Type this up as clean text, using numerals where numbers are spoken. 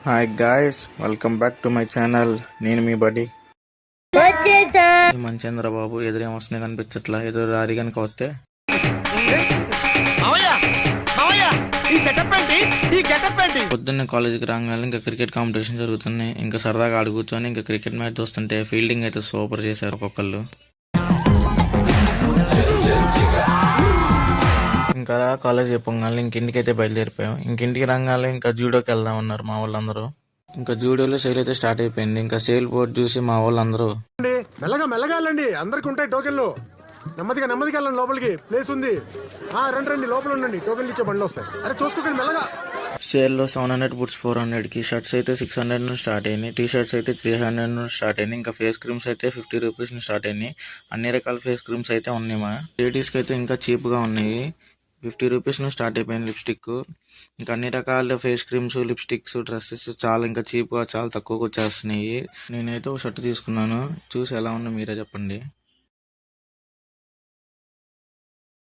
Hi guys, welcome back to my channel. నేను మీ బడి ఈ మంచేంద్రబాబు. ఎదురేమొస్తున్నాయి కనిపించట్లా. ఎదురు రారి కనుక వస్తే పొద్దున్నే కాలేజీకి రాగానే ఇంకా క్రికెట్ కాంపిటీషన్ జరుగుతున్నాయి. ఇంకా సరదాగా ఆడు కూర్చొని ఇంకా క్రికెట్ మ్యాచ్ చూస్తుంటే ఫీల్డింగ్ అయితే సూపర్ చేశారు ఒక్కొక్కళ్ళు. ఇంకా కాలేజ్ అయిపోగానే ఇంకింటికి అయితే బయలుదేరిపోయాం. ఇంకింటికి రంగానే ఇంకా జూడోకి వెళ్దాం అన్నారు మా వాళ్ళందరూ. ఇంకా జూడోలో సేల్ అయితే స్టార్ట్ అయిపోయింది. ఇంకా సేల్ బోర్డు చూసి మా వాళ్ళందరూ మెల్లగా మెల్లగా వెళ్ళండి, అందరికి ఉంటాయి టోకెన్లు. నెమ్మదిగా నెమ్మదిగా వెళ్ళండి, లోపలికి ప్లేస్ ఉంది. రండి లోపల ఉండండి, టోకెన్లు ఇచ్చే బండ్లు వస్తాయి. అరే చూసుకోకండి మెల్లగా. సేల్లో 700 పుట్స్ 400కి, షర్ట్స్ అయితే 600 నుంచి స్టార్ట్ అయినాయి, టీ షర్ట్స్ అయితే 300 నుంచి స్టార్ట్ అయినాయి. ఇంకా ఫేస్ క్రీమ్స్ అయితే 50 రూపీస్ నుంచి స్టార్ట్ అయినాయి. అన్ని రకాల ఫేస్ క్రీమ్స్ అయితే ఉన్నాయి. మా లేడీస్కి అయితే ఇంకా చీప్గా ఉన్నాయి. 50 రూపీస్ నుంచి స్టార్ట్ అయిపోయింది లిప్స్టిక్. ఇంకా అన్ని రకాల ఫేస్ క్రీమ్స్, లిప్స్టిక్స్, డ్రెస్సెస్ చాలా ఇంకా చీప్గా చాలా తక్కువగా వచ్చేస్తున్నాయి. నేనైతే ఒక షర్ట్ తీసుకున్నాను. చూసి ఎలా ఉందో మీరే చెప్పండి.